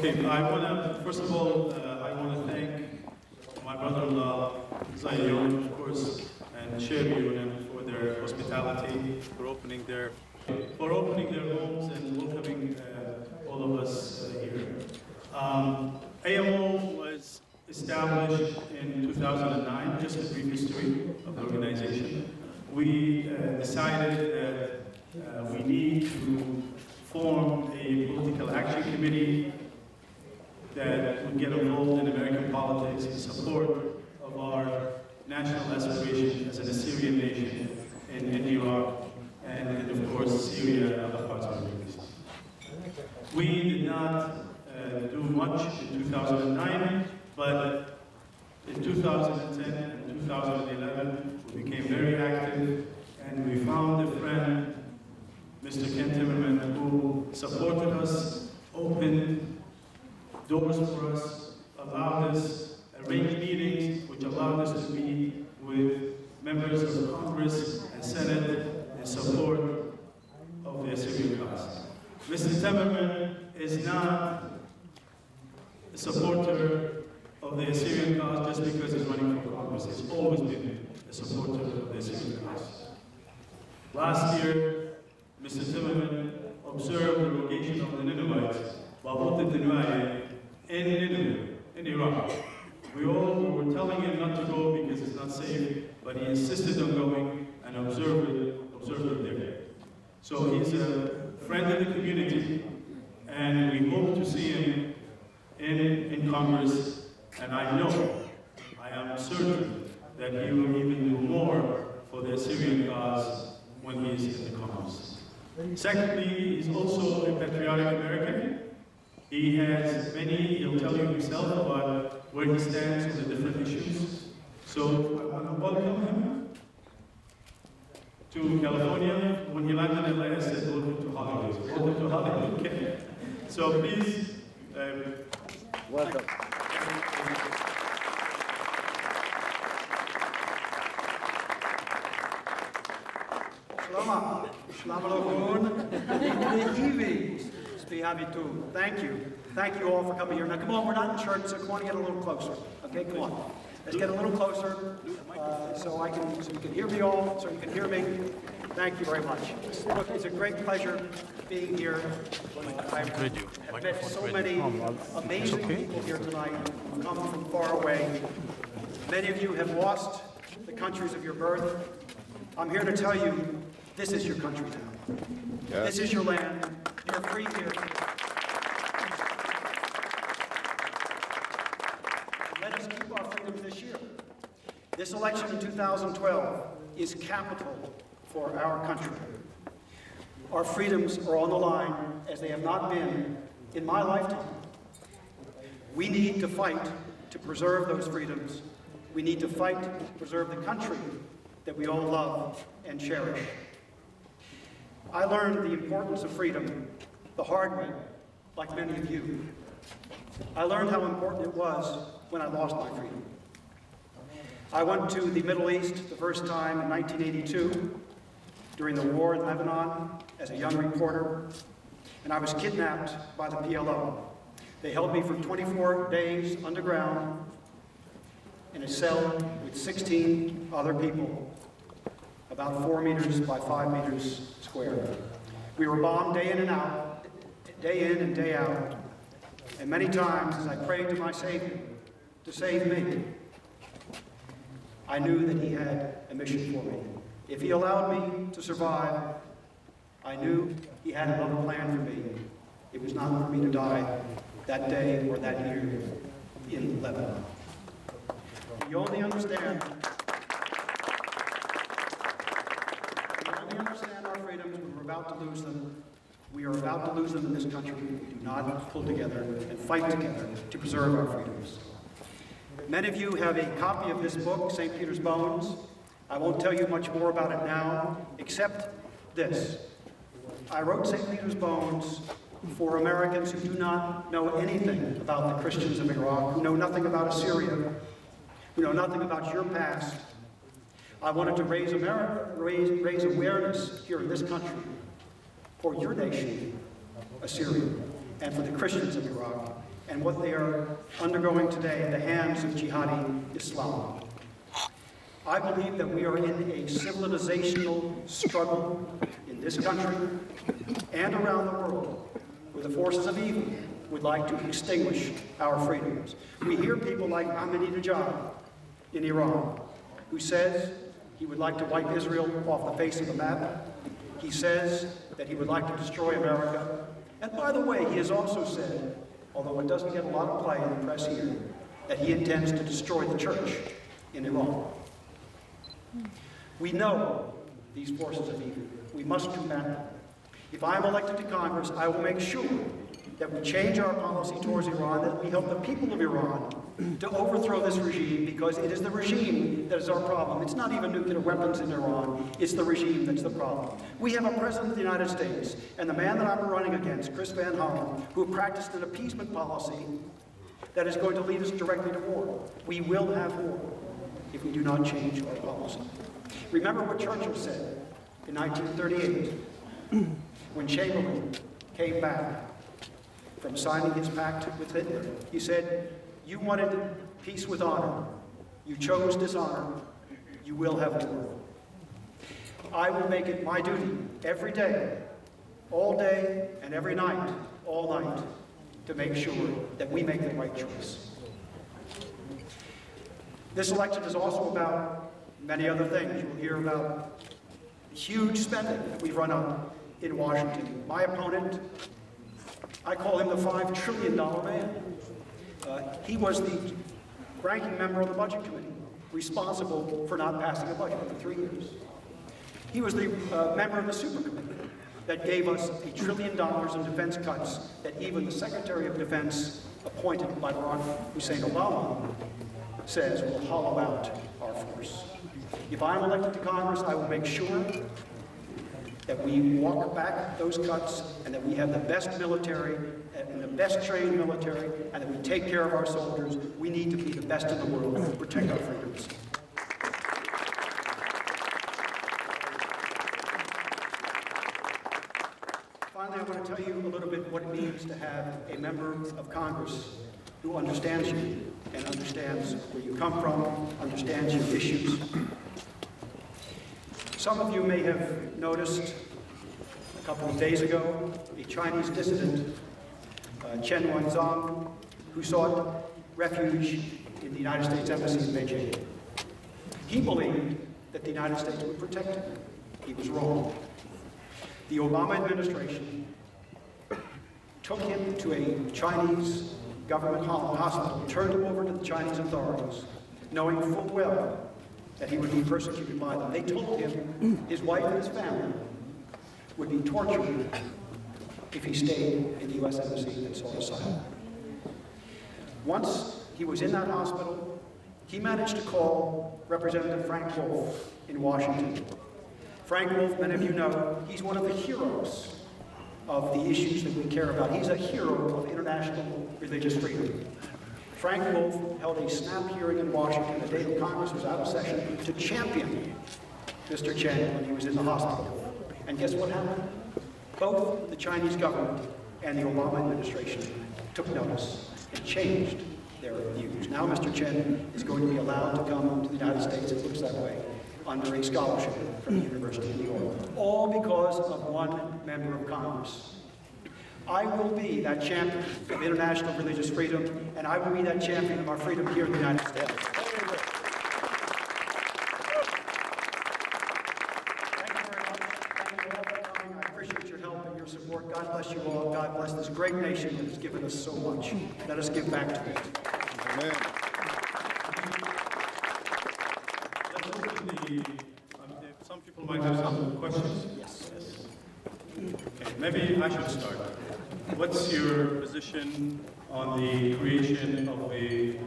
Okay, first of all, I want to thank my brother-in-law, Zayon, of course, and Sherry for their hospitality, for opening their homes and welcoming all of us here. AMO was established in 2009, just a brief history of the organization. We decided that we need to form a political action committee that would get involved in American politics in support of our national aspiration as an Assyrian nation in Iraq and of course Syria and other parts of the Middle East. We did not do much in 2009, but in 2010 and 2011 we became very active and we found a friend, Mr. Ken Timmerman, who supported us, opened doors for us, allowed us, arranged meetings which allowed us to meet with members of Congress and Senate in support of the Assyrian cause. Mr. Timmerman is not a supporter of the Assyrian cause just because he's running for Congress. He's always been a supporter of the Assyrian cause. Last year, Mr. Timmerman observed the location of the Ninevites, in Nineveh, in Iraq. We were telling him not to go because it's not safe, but he insisted on going and observed it there. So he's a friend of the community, and we hope to see him in Congress, and I am certain that he will even do more for the Assyrian cause when he is in the Congress. Secondly, he's also a patriotic American. He'll tell you himself about where he stands on the different issues. So I want to welcome him to California. When he landed in LA, I said, welcome to Hollywood. Welcome to Hollywood, okay? So please, welcome. Shalom. Shalom. Good evening. Be happy to. Thank you. Thank you all for coming here. Now, come on, we're not in church, so come on, get a little closer. Okay, come on. Let's get a little closer so you can hear me all, so you can hear me. Thank you very much. Look, it's a great pleasure being here. I've met so many amazing people here tonight who've come from far away. Many of you have lost the countries of your birth. I'm here to tell you, this is your country now. Yes. This is your land. You're free here. Let us keep our freedoms this year. This election in 2012 is capital for our country. Our freedoms are on the line as they have not been in my lifetime. We need to fight to preserve those freedoms. We need to fight to preserve the country that we all love and cherish. I learned the importance of freedom the hard way, like many of you. I learned how important it was when I lost my freedom. I went to the Middle East the first time in 1982 during the war in Lebanon as a young reporter, and I was kidnapped by the PLO. They held me for 24 days underground in a cell with 16 other people, about 4 meters by 5 meters square. We were bombed day in and out, day in and day out. And many times as I prayed to my Savior to save me, I knew that he had a mission for me. If he allowed me to survive, I knew he had another plan for me. It was not for me to die that day or that year in Lebanon. You only understand our freedoms when we're about to lose them. We are about to lose them in this country. We do not pull together and fight together to preserve our freedoms. Many of you have a copy of this book, St. Peter's Bones. I won't tell you much more about it now, except this. I wrote St. Peter's Bones for Americans who do not know anything about the Christians of Iraq, who know nothing about Assyria, who know nothing about your past. I wanted to raise awareness here in this country for your nation, Assyria, and for the Christians of Iraq. and what they are undergoing today at the hands of jihadi Islam. I believe that we are in a civilizational struggle in this country and around the world where the forces of evil would like to extinguish our freedoms. We hear people like Ahmadinejad in Iran, who says he would like to wipe Israel off the face of the map. He says that he would like to destroy America. And by the way, he has also said, although it doesn't get a lot of play in the press here, that he intends to destroy the church in Iran. We know these forces of evil. We must combat them. If I am elected to Congress, I will make sure that we change our policy towards Iran, that we help the people of Iran to overthrow this regime, because it is the regime that is our problem. It's not even nuclear weapons in Iran, it's the regime that's the problem. We have a president of the United States, and the man that I'm running against, Chris Van Hollen, who practiced an appeasement policy that is going to lead us directly to war. We will have war if we do not change our policy. Remember what Churchill said in 1938, when Chamberlain came back from signing his pact with Hitler. He said, "You wanted peace with honor. You chose dishonor. You will have war." I will make it my duty every day, all day, and every night, all night, to make sure that we make the right choice. This election is also about many other things. You'll hear about huge spending that we've run up in Washington. My opponent, I call him the $5 trillion man. He was the ranking member of the Budget Committee, responsible for not passing a budget for 3 years. He was the member of the Super Committee that gave us $1 trillion in defense cuts that even the Secretary of Defense, appointed by Barack Hussein Obama, says will hollow out our force. If I'm elected to Congress, I will make sure that we walk back those cuts and that we have the best military and the best trained military and that we take care of our soldiers. We need to be the best in the world to protect our freedoms. Finally, I want to tell you a little bit what it means to have a member of Congress who understands you and understands where you come from, understands your issues. Some of you may have noticed a couple of days ago a Chinese dissident, Chen Wanzhong, who sought refuge in the United States Embassy in Beijing. He believed that the United States would protect him. He was wrong. The Obama administration took him to a Chinese government hospital, turned him over to the Chinese authorities, knowing full well that he would be persecuted by them. They told him his wife and his family would be tortured if he stayed in the U.S. Embassy and sought asylum. Once he was in that hospital, he managed to call Representative Frank Wolf in Washington. Frank Wolf, many of you know, he's one of the heroes of the issues that we care about. He's a hero of international religious freedom. Frank Wolf held a snap hearing in Washington the day that Congress was out of session to champion Mr. Chen when he was in the hospital. And guess what happened? Both the Chinese government and the Obama administration took notice and changed their views. Now Mr. Chen is going to be allowed to come to the United States, it looks that way, under a scholarship from the University of New York. All because of one member of Congress. I will be that champion of international religious freedom, and I will be that champion of our freedom here in the United States. Thank you very much. Thank you all for coming. I appreciate your help and your support. God bless you all. God bless this great nation that has given us so much. Let us give back to it. Amen. Let's open the, some people might have some questions. Yes. Okay, maybe I should start. What's your position on the creation of a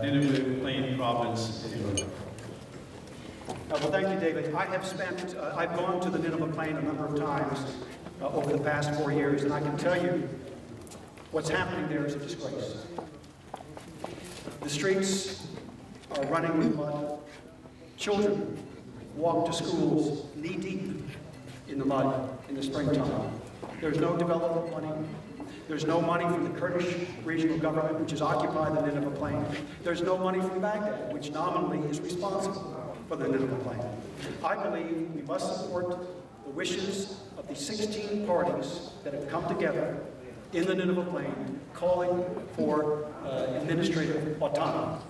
Nineveh Plain province in Europe? Well, thank you, David. I've gone to the Nineveh Plain a number of times over the past 4 years, and I can tell you what's happening there is a disgrace. The streets are running with mud. Children walk to schools knee-deep in the mud in the springtime. There's no development money. There's no money from the Kurdish regional government, which has occupied the Nineveh Plain. There's no money from Baghdad, which nominally is responsible for the Nineveh Plain. I believe we must support the wishes of the 16 parties that have come together in the Nineveh Plain calling for administrative autonomy.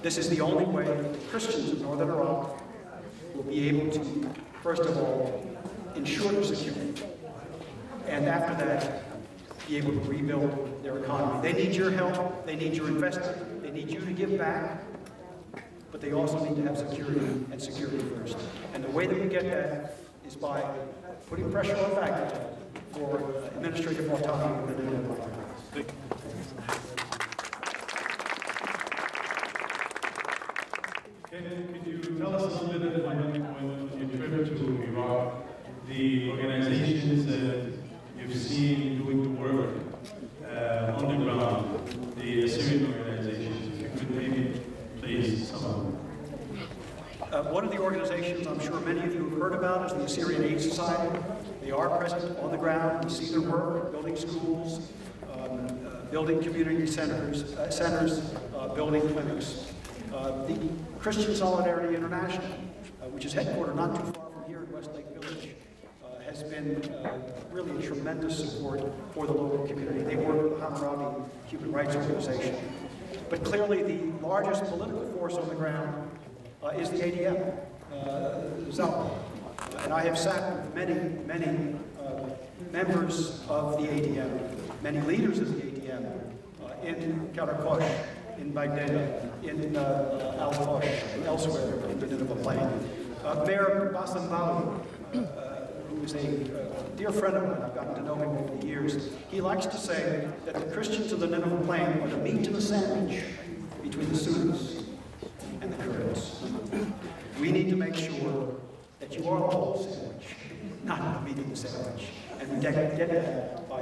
This is the only way that Christians in northern Iraq will be able to, first of all, ensure their security, and after that, be able to rebuild their economy. They need your help, they need your investment, they need you to give back, but they also need to have security, and security first. And the way that we get that is by putting pressure on Baghdad for administrative autonomy within the Nineveh Plain. Could you tell us a little bit about when you trip to Iraq, the organizations that you've seen doing the work on the ground, the Assyrian organizations, if you could maybe please some of them. One of the organizations I'm sure many of you have heard about is the Assyrian Aid Society. They are present on the ground. We see their work, building schools, building community centers, building clinics. The Christian Solidarity International, which is headquartered not too far from here in Westlake Village, has been really a tremendous support for the local community. They work with the Hammurabi Human Rights Organization. But clearly the largest political force on the ground is the ADM, Zalpa. And I have sat with many members of the ADM, many leaders of the ADM in Karakosh, in Baghdad, in Al-Fosh, and elsewhere in the Nineveh Plain. Mayor Bassam Bali, who is a dear friend of mine, I've gotten to know him over the years, he likes to say that the Christians of the Nineveh Plain are the meat in the sandwich between the Sunnis and the Kurds. We need to make sure that you are the whole sandwich, not the meat in the sandwich. And we get that by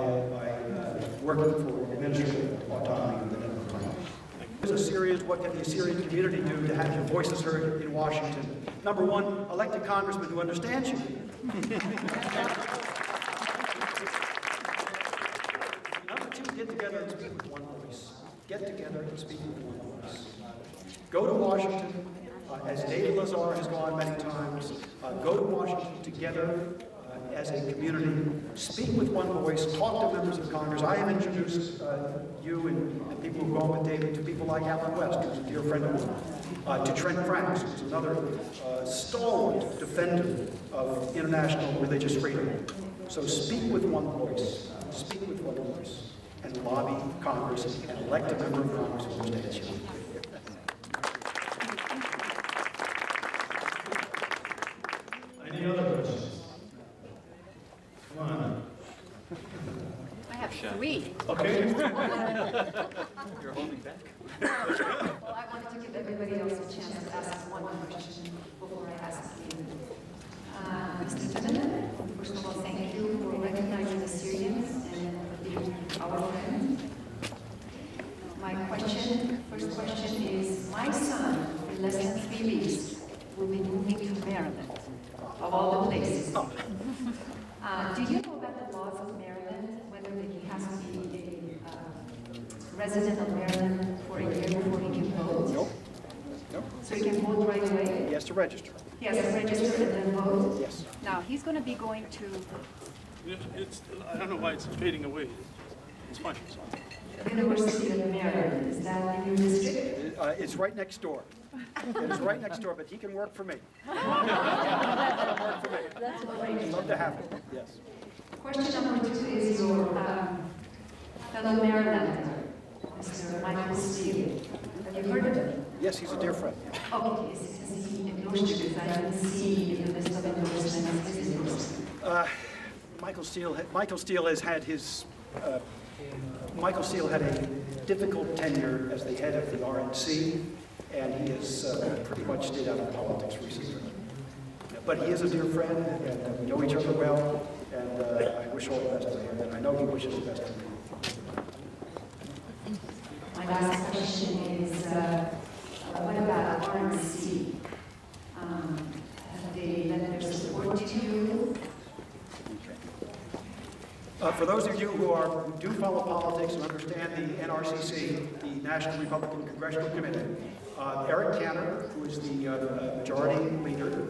working for administrative autonomy in the Nineveh Plain. What can the Assyrian community do to have your voices heard in Washington? Number one, elect a congressman who understands you. Number two, get together and speak with one voice. Get together and speak with one voice. Go to Washington, as David Lazar has gone many times. Go to Washington together as a community. Speak with one voice. Talk to members of Congress. I have introduced you and people who go with David to people like Alan West, who's a dear friend of mine, to Trent Franks, who's another stalwart defender of international religious freedom. So speak with one voice. Speak with one voice. And lobby Congress and elect a member of Congress who understands you. Any other questions? Come on. I have three. Okay. You're holding back. Well, I wanted to give everybody else a chance to ask one question before I ask you. Mr. President, first of all, thank you for recognizing the Syrians and for being our friends. My first question is, my son, in less than 3 weeks, will be moving to Maryland, of all the places. Do you know about the laws of Maryland, whether he has to be a resident of Maryland for a year before he can vote? Nope. So he can vote right away? He has to register. He has to register and then vote? Yes. Now, he's going to be going to I don't know why it's fading away. It's fine. University of Maryland. Is that in your district? It's right next door. It is right next door, but he can work for me. That's great. I'd love to have him, yes. Question number 2 is your fellow Marylander, Mr. Michael Steele. Have you heard of him? Yes, he's a dear friend. Okay, is he endorsed you? Because I didn't see in the list of endorsements his endorsement. Michael Steele has had his... Michael Steele had a difficult tenure as the head of the RNC, and he has pretty much stayed out of politics recently. But he is a dear friend, and we know each other well, and I wish all the best to him, and I know he wishes the best to me. My last question is, what about RNC? Have they lent their support to you? For those of you who do follow politics and understand the NRCC, the National Republican Congressional Committee, Eric Cantor, who is the majority leader,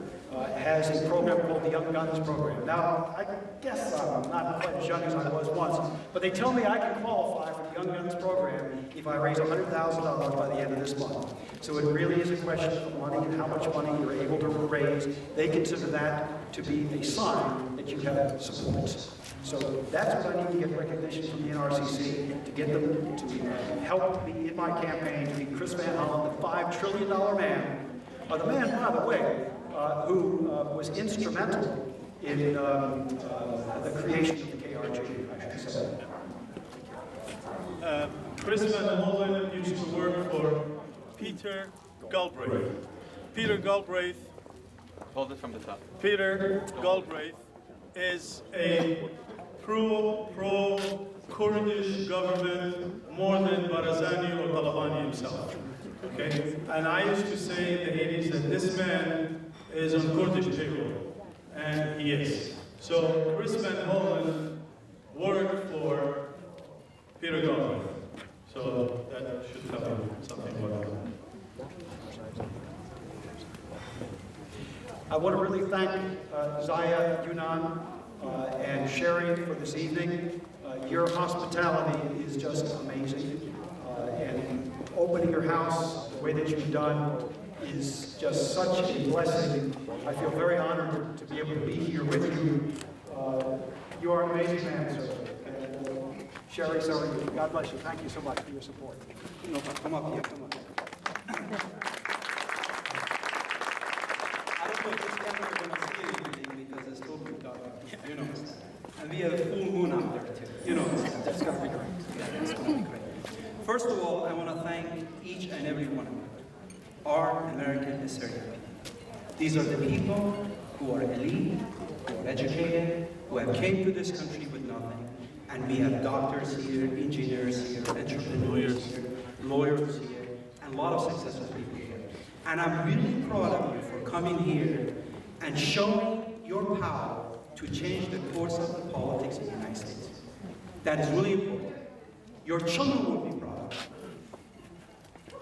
has a program called the Young Guns Program. Now, I guess I'm not quite as young as I was once, but they tell me I can qualify for the Young Guns Program if I raise $100,000 by the end of this month. So it really is a question of money and how much money you're able to raise. They consider that to be a sign that you have support. So that's what I need to get recognition from the NRCC, to get them to help me in my campaign to be Chris Van Hollen, the $5 trillion man. The man, by the way, who was instrumental in the creation of the KRG, I should say. Chris Van Hollen used to work for Peter Galbraith. Peter Galbraith. Hold it from the top. Peter Galbraith is a pro-Kurdish government more than Barzani or Talabani himself. Okay? And I used to say in the 80s that this man is on Kurdish payroll, and he is. So Chris Van Hollen worked for Peter Galbraith. So that should tell you something about him. I want to really thank Zaya, Yunan, and Sherry for this evening. Your hospitality is just amazing. And opening your house the way that you've done is just such a blessing. I feel very honored to be able to be here with you. You are an amazing man, sir. And, Sherry, so are you. God bless you. Thank you so much for your support. No, come up here, come up. I don't know if this camera is going to see anything because it's totally dark. You know. And we have a full moon out there too. You know. That's going to be great. Yeah, that's going to be great. First of all, I want to thank each and every one of you, our American Assyrian people. These are the people who are elite, who are educated, who have came to this country with nothing. And we have doctors here, engineers here, entrepreneurs here, lawyers here, and a lot of successful people here. And I'm really proud of you for coming here and showing your power to change the course of the politics in the United States. That is really important. Your children will be proud.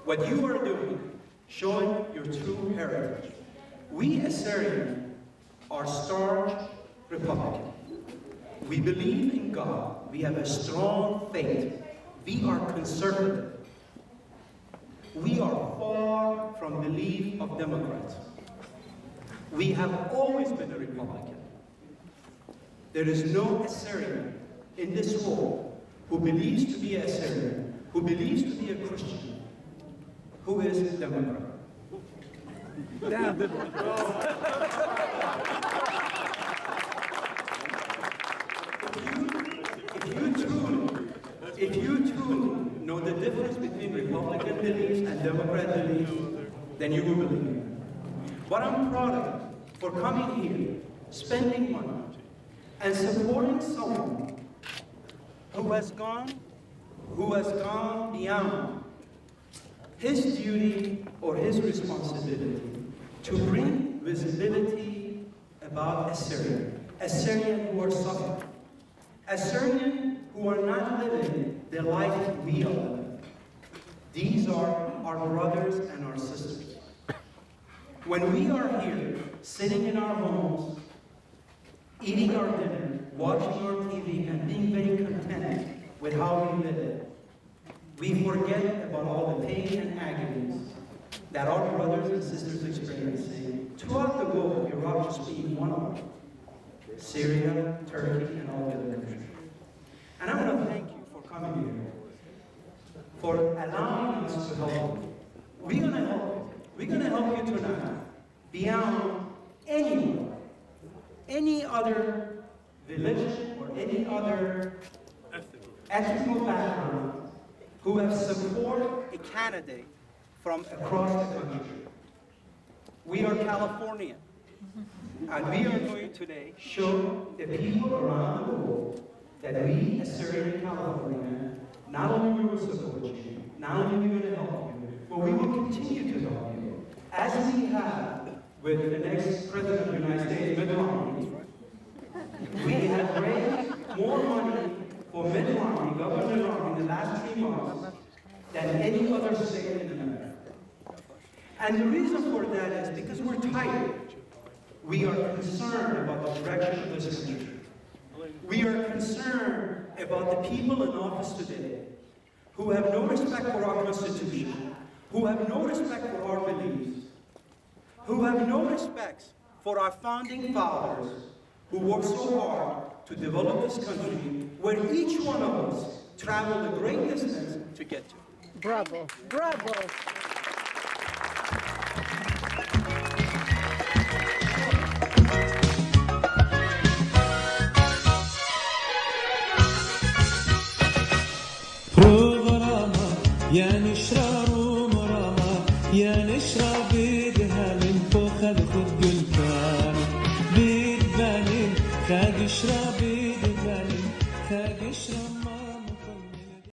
What you are doing, showing your true heritage. We Assyrians are starch Republican. We believe in God. We have a strong faith. We are conservative. We are far from belief of Democrats. We have always been a Republican. There is no Assyrian in this world who believes to be an Assyrian, who believes to be a Christian, who is a Democrat. If you truly know the difference between Republican beliefs and Democrat beliefs, then you will believe it. But I'm proud of you for coming here, spending money, and supporting someone who has gone beyond his duty or his responsibility to bring visibility about Assyrian who are suffering, Assyrian who are not living the life we are living. These are our brothers and our sisters. When we are here, sitting in our homes, eating our dinner, watching our TV, and being very content with how we live, we forget about all the pain and agonies that our brothers and sisters experiencing throughout the world, Iraq just being one of them, Syria, Turkey, and all the other countries. And I want to thank you for coming here, for allowing us to help you. We're going to help you. We're going to help you tonight beyond any other religion or any other ethnic background who have supported a candidate from across the country. We are Californian, and we are going today show the people around the world that we, Assyrian California, not only will support you, not only are we going to help you, but we will continue to help you, as we have with the next President of the United States, Mitt Romney. We have raised more money for Mid-Romney, Governor Romney, in the last 3 months than any other state in America. And the reason for that is because we're tired. We are concerned about the direction of this country. We are concerned about the people in office today who have no respect for our Constitution, who have no respect for our beliefs, who have no respect for our founding fathers, who worked so hard to develop this country, where each one of us traveled a great distance to get to. Bravo, bravo. بروغراما يا نشرة رومراما يا نشرة بيدها من فوق الخد الكامل بيد بالين خاق شرا